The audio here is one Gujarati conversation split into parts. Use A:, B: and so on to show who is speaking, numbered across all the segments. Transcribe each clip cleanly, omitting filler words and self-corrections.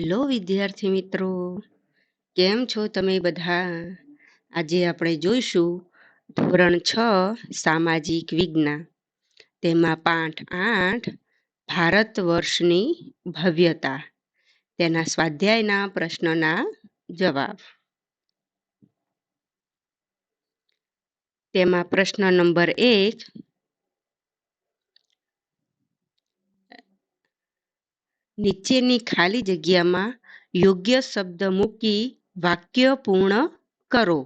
A: હેલો વિદ્યાર્થી મિત્રો, કેમ છો તમે બધા? આજે આપણે જોઈશું ધોરણ 6 સામાજિક વિજ્ઞાન, તેમાં પાઠ 8 ભારત વર્ષની ભવ્યતા, તેના સ્વાધ્યાયના પ્રશ્નના જવાબ. તેમાં પ્રશ્ન નંબર 1, નીચેની ખાલી જગ્યામાં યોગ્ય શબ્દ મૂકી વાક્ય પૂર્ણ કરો.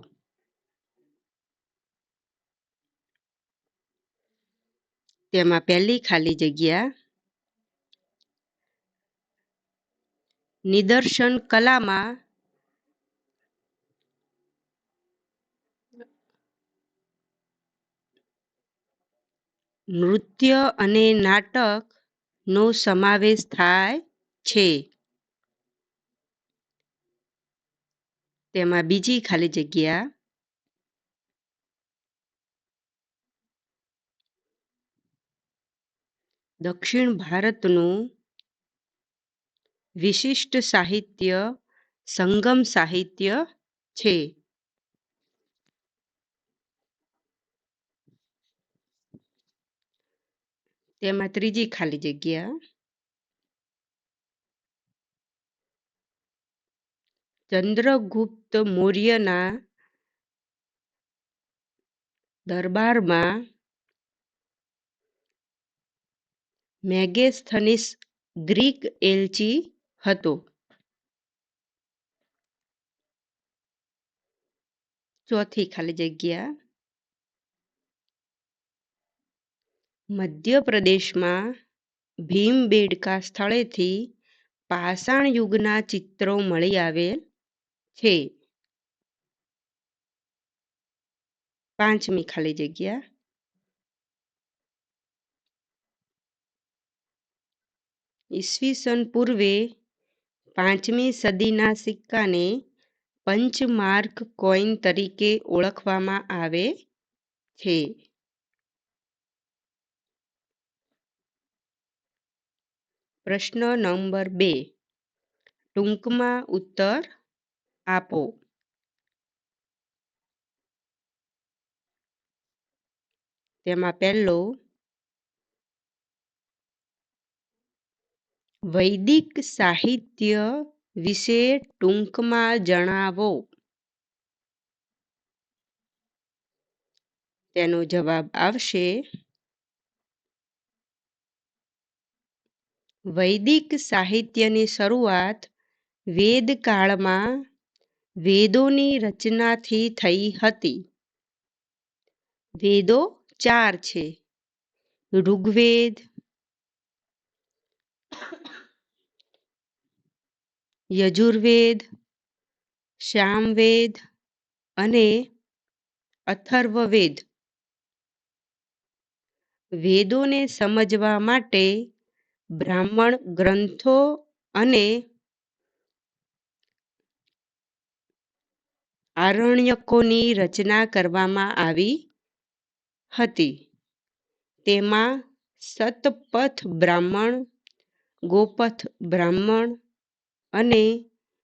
A: તેમાં પહેલી ખાલી જગ્યા, નિદર્શન કલામાં નૃત્ય અને નાટકનો સમાવેશ થાય છે. તેમાં બીજી ખાલી જગ્યા, દક્ષિણ ભારતનું વિશિષ્ટ સાહિત્ય સંગમ સાહિત્ય છે. તેમાં ત્રીજી ખાલી જગ્યા, ચંદ્રગુપ્ત મૌર્યના દરબારમાં મેગેસ્થનીસ ગ્રીક એલચી હતો. ચોથી ખાલી જગ્યા, મધ્યપ્રદેશમાં ભીમબેડકા સ્થળેથી પાષાણ યુગના ચિત્રો મળી આવેલ છે. પાંચમી ખાલી જગ્યા, ઈસવીસન પૂર્વે 5મી સદીના સિક્કાને પંચમાર્ક કોઈન તરીકે ઓળખવામાં આવે છે. પ્રશ્ન નંબર 2, ટૂંકમાં ઉત્તર આપો. તેમાં પહેલો, વૈદિક સાહિત્ય વિશે ટૂંકમાં જણાવો. તેનો જવાબ આવશે વૈદિક સાહિત્યની શરૂઆત વેદકાળમાં વેદોની રચનાથી થઈ હતી. વેદો 4 છે: ઋગ્વેદ, યજુર્વેદ, સામવેદ અને અથર્વવેદ. વેદોને સમજવા માટે બ્રાહ્મણ ગ્રંથો અને આરણ્યકોની રચના કરવામાં આવી હતી. તેમાં શતપથ બ્રાહ્મણ, ગોપથ બ્રાહ્મણ અને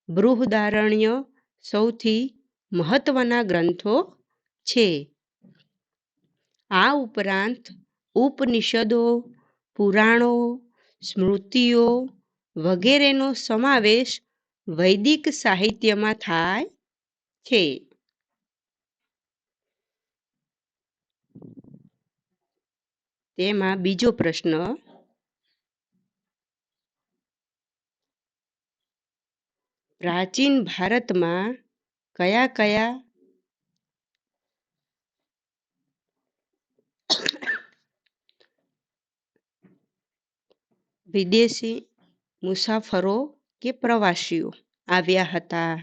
A: બૃહદારણ્ય સૌથી મહત્વના ગ્રંથો છે. આ ઉપરાંત ઉપનિષદો, પુરાણો, સ્મૃતિઓ વગેરેનો સમાવેશ વૈદિક સાહિત્યમાં થાય છે. તેમાં બીજો પ્રશ્ન, પ્રાચીન ભારતમાં કયા કયા વિદેશી મુસાફરો કે પ્રવાસીઓ આવ્યા હતા?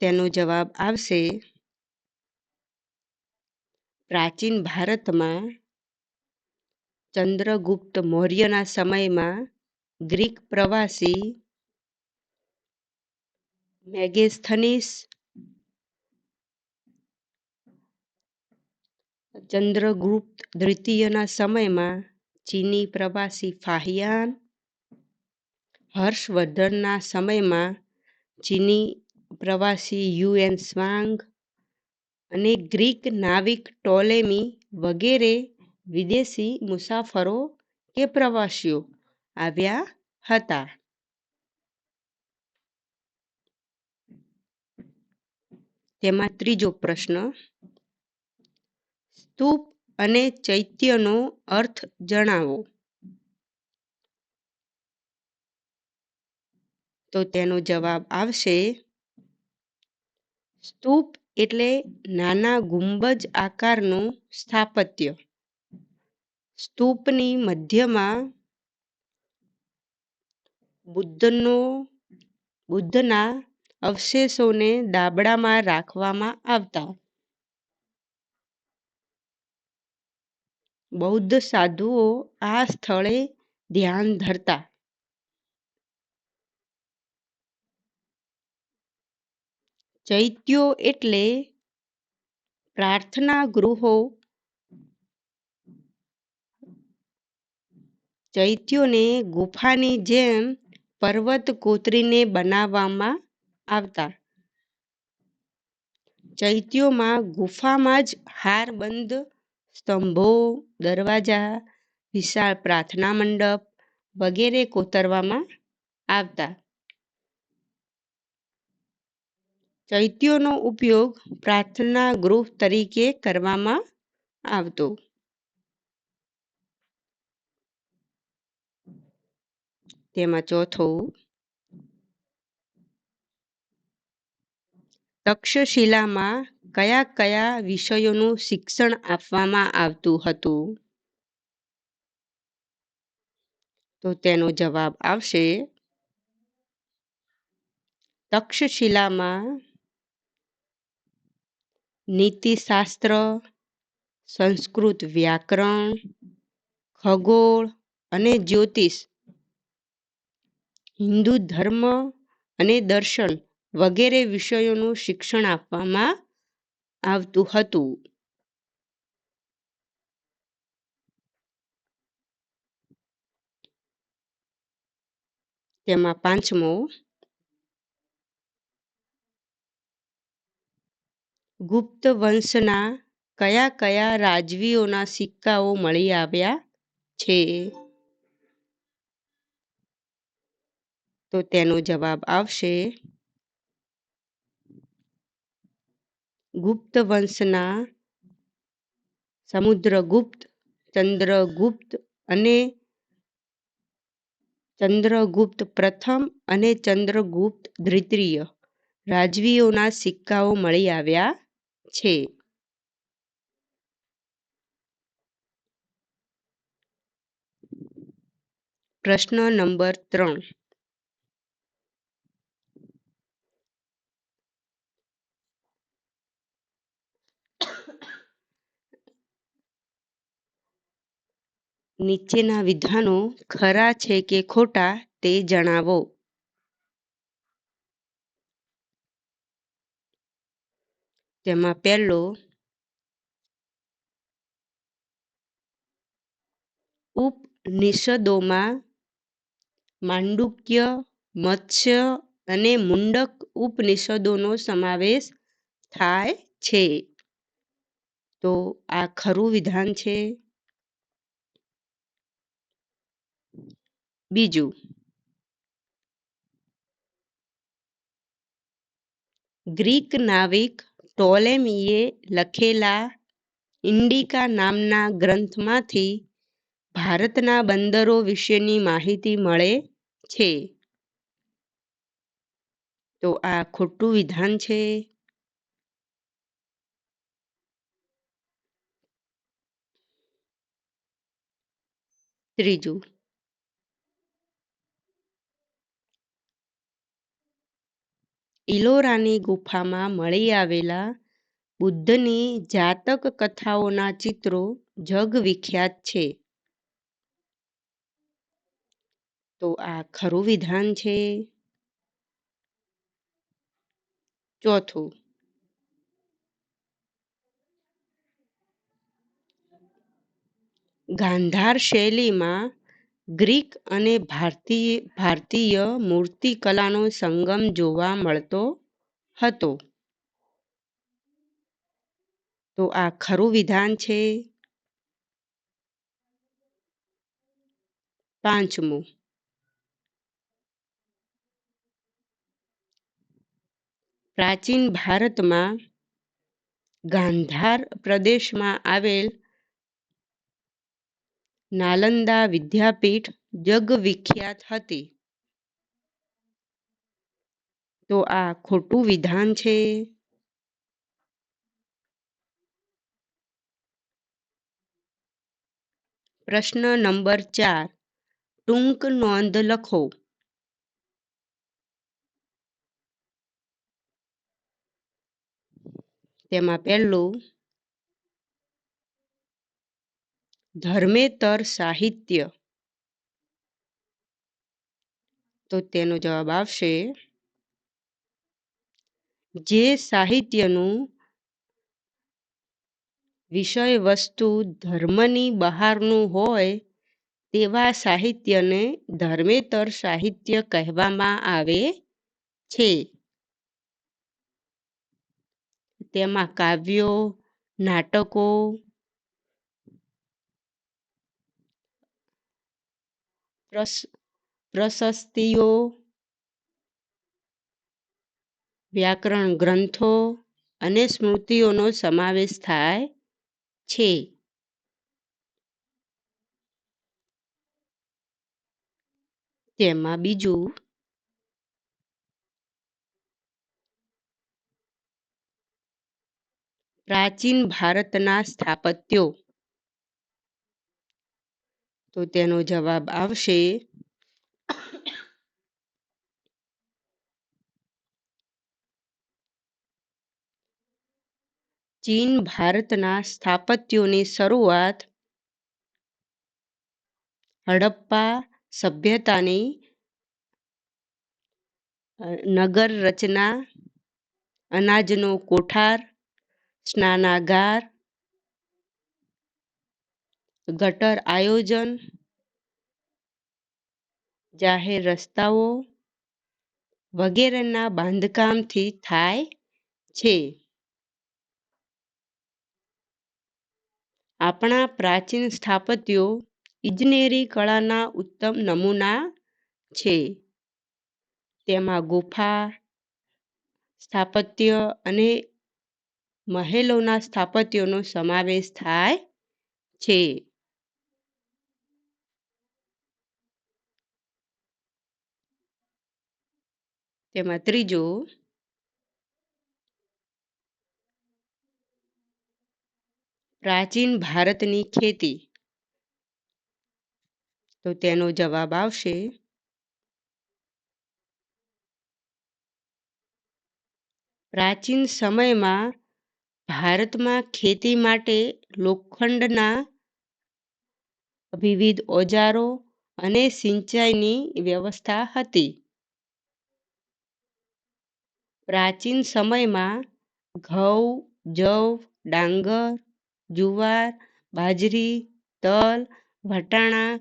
A: તેનો જવાબ આવશે પ્રાચીન ભારતમાં ચંદ્રગુપ્ત મૌર્યના સમયમાં ગ્રીક પ્રવાસી મેગેસ્થનીસ, ચંદ્રગુપ્ત દ્વિતીયના સમયમાં ચીની પ્રવાસી ફાહિયાન હર્ષવર્ધનના સમયમાં ચીની પ્રવાસી યુએન સ્વાંગ અને ગ્રીક નાવિક ટોલેમી વગેરે વિદેશી મુસાફરો કે પ્રવાસીઓ આવ્યા હતા. તેમાં ત્રીજો પ્રશ્ન, સ્તૂપ અને ચૈત્યનો અર્થ જણાવો. તો તેનો જવાબ આવશે, સ્તૂપ એટલે નાના ગુંબજ આકારનું સ્થાપત્ય. સ્તૂપની મધ્યમાં બુદ્ધના અવશેષોને દાબડામાં રાખવામાં આવતા. બૌદ્ધ સાધુઓ આ સ્થળે ધ્યાન ધરતા. ચૈત્યો એટલે પ્રાર્થના ગૃહો. ચૈત્યોને ગુફાની જેમ પર્વત કોતરીને બનાવવામાં આવતા. ચૈત્યોમાં ગુફામાં જ હારબંધ સ્તંભો, દરવાજા, વિશાળ પ્રાર્થના મંડપ વગેરે કોતરવામાં આવતા. ચૈત્યોનો ઉપયોગ પ્રાર્થના ગૃહ તરીકે કરવામાં આવતો. તેમાં ચોથું, તક્ષશિલામાં કયા કયા વિષયોનું શિક્ષણ આપવામાં આવતું હતું. તો તેનો જવાબ આવશે, તક્ષશિલામાં નીતિશાસ્ત્ર, સંસ્કૃત વ્યાકરણ, ખગોળ અને જ્યોતિષ, હિન્દુ ધર્મ અને દર્શન વગેરે વિષયોનું શિક્ષણ આપવામાં આવતું હતું. તેમાં પાંચમો, ગુપ્ત વંશના કયા કયા રાજવીઓના સિક્કાઓ મળી આવ્યા છે. તો તેનો જવાબ આવશે, ગુપ્ત વંશના સમુદ્રગુપ્ત, ચંદ્રગુપ્ત અને ચંદ્રગુપ્ત પ્રથમ અને ચંદ્રગુપ્ત દ્વિતીય રાજવીઓના સિક્કાઓ મળી આવ્યા છે. પ્રશ્ન નંબર 3, નીચેના વિધાનો ખરા છે કે ખોટા તે જણાવો. તેમાં પહેલો, ઉપનિષદોમાં માંડુક્ય, મત્સ્ય અને મુંડક ઉપનિષદોનો સમાવેશ થાય છે. તો આ ખરું વિધાન છે. બીજું, ગ્રીક નાવિક ટોલેમીએ લખેલા ઇન્ડિકા નામના ગ્રંથમાંથી ભારતના બંદરો વિશેની માહિતી મળે છે. તો આ ખોટું વિધાન છે. ત્રીજું, ઇલોરાની ગુફામાં મળી આવેલા બુદ્ધની જાતક કથાઓના ચિત્રો જગવિખ્યાત છે. તો આ ખરું વિધાન છે. ચોથું, ગાંધાર શૈલીમાં ગ્રીક અને ભારતીય મૂર્તિકલાનો સંગમ જોવા મળતો હતો. તો આ ખરું વિધાન છે. 5મું, પ્રાચીન ભારતમાં ગાંધાર પ્રદેશમાં આવેલ નાલંદા વિદ્યાપીઠ જગવિખ્યાત હતી. તો આ ખોટું વિધાન છે. પ્રશ્ન નંબર 4, ટૂંક નોંધ લખો. તેમાં પહેલું, ધર્મેતર સાહિત્ય. તો તેનો જવાબ આવશે જે સાહિત્યનું વિષય વસ્તુ ધર્મની બહારનું હોય તેવા સાહિત્યને ધર્મેતર સાહિત્ય કહેવામાં આવે છે. તેમાં કાવ્યો, નાટકો, પ્રશસ્તિઓ, વ્યાકરણ ગ્રંથો અને સ્મૃતિઓનો સમાવેશ થાય છે. તેમાં બીજું, પ્રાચીન ભારતના સ્થાપત્યો. તો તેનો જવાબ આવશે ચીન ભારતના સ્થાપત્યોની શરૂઆત હડપ્પા સભ્યતાની નગર રચના, અનાજનો કોઠાર, સ્નાનાગાર, ગટર આયોજન, જાહેર રસ્તાઓ વગેરેના બાંધકામથી થાય છે. આપણા પ્રાચીન સ્થાપત્યો ઇજનેરી કળાના ઉત્તમ નમૂના છે. તેમાં ગુફા સ્થાપત્ય અને મહેલોના સ્થાપત્યોનો સમાવેશ થાય છે. તેમાં ત્રીજો, પ્રાચીન ભારતની ખેતી. તો તેનો જવાબ આવશે પ્રાચીન સમયમાં ભારતમાં ખેતી માટે લોખંડના વિવિધ ઓજારો અને સિંચાઈની વ્યવસ્થા હતી. પ્રાચીન સમયમાં ઘઉં, જવ, ડાંગર, જુવાર, બાજરી, તલ, વટાણા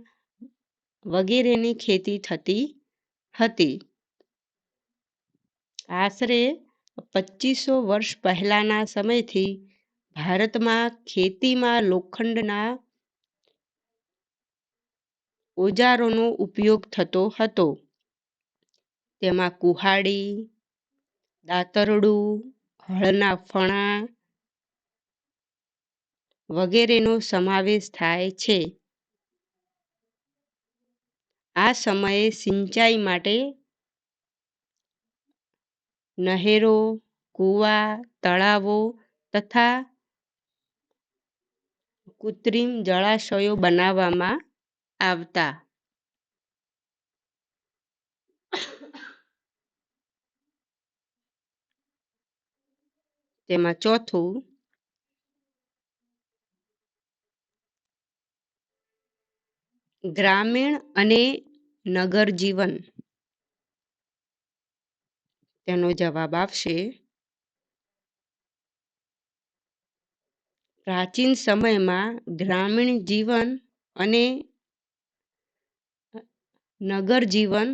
A: વગેરેની ખેતી થતી હતી. આશરે 2500 વર્ષ પહેલાના સમયથી ભારતમાં ખેતીમાં લોખંડના ઓજારોનો ઉપયોગ થતો હતો. તેમાં કુહાડી, દાતરડું, હળના ફણા વગેરેનો સમાવેશ થાય છે. આ સમયે સિંચાઈ માટે નહેરો, કૂવા, તળાવો તથા કૃત્રિમ જળાશયો બનાવવામાં આવતા. તેમાં ચોથું, ગ્રામીણ અને નગર જીવન. તેનો જવાબ આવશે પ્રાચીન સમયમાં ગ્રામીણ જીવન અને નગર જીવન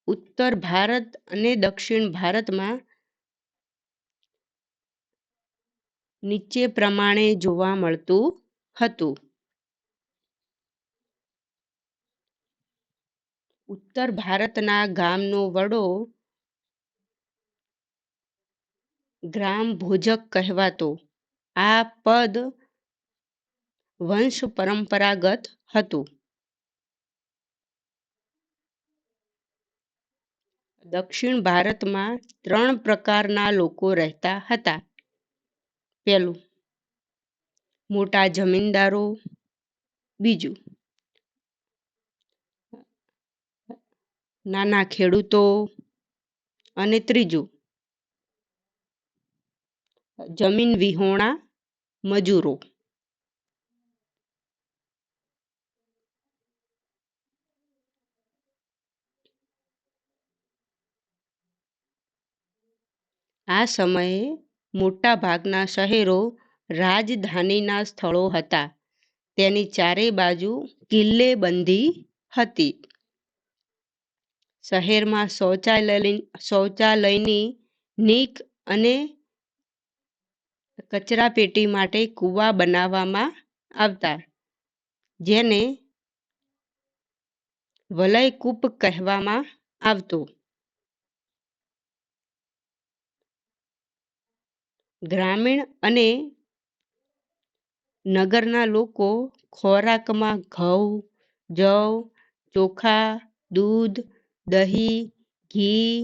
A: ઉત્તર ભારત અને દક્ષિણ ભારતમાં નીચે પ્રમાણે જોવા મળતું હતું. ઉત્તર ભારતના ગામનો વડો ગ્રામ ભોજક કહેવાતો. આ પદ વંશ પરંપરાગત હતું. દક્ષિણ ભારતમાં 3 પ્રકારના લોકો રહેતા હતા. પહેલું, મોટા જમીનદારો. બીજું, નાના ખેડૂતો. અને ત્રીજું, જમીન વિહોણા મજૂરો. આ સમયે મોટા ભાગના શહેરો રાજધાનીના સ્થળો હતા. તેની ચારે બાજુ કિલ્લેબંધી હતી. શહેરમાં શૌચાલયની નીક અને કચરાપેટી માટે કૂવા બનાવવામાં આવતા, જેને વલયકૂપ કહેવામાં આવતું. ગ્રામીણ અને નગરના લોકો ખોરાકમાં ઘઉં, જવ, ચોખા, દૂધ, દહીં, ઘી,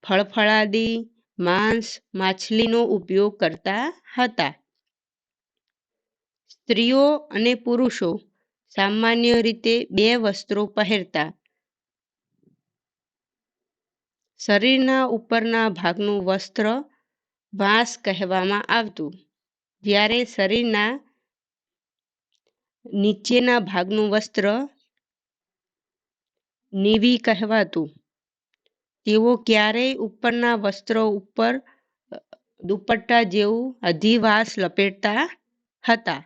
A: ફળફળાદી, માંસ, માછલીનો ઉપયોગ કરતા હતા. સ્ત્રીઓ અને પુરુષો સામાન્ય રીતે 2 વસ્ત્રો પહેરતા. શરીરના ઉપરના ભાગનું વસ્ત્ર વાંસ કહેવામાં આવતું, જ્યારે શરીરના નીચેના ભાગનું વસ્ત્ર નીવી કહેવાતું. તેઓ ક્યારેય ઉપરના વસ્ત્રો ઉપર દુપટ્ટા જેવું અધિવાસ લપેટતા હતા.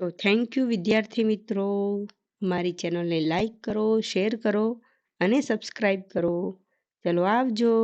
A: તો થેન્ક યુ વિદ્યાર્થી મિત્રો. મારી ચેનલને લાઈક કરો, શેર કરો અને સબસ્ક્રાઈબ કરો. ચલો આવજો.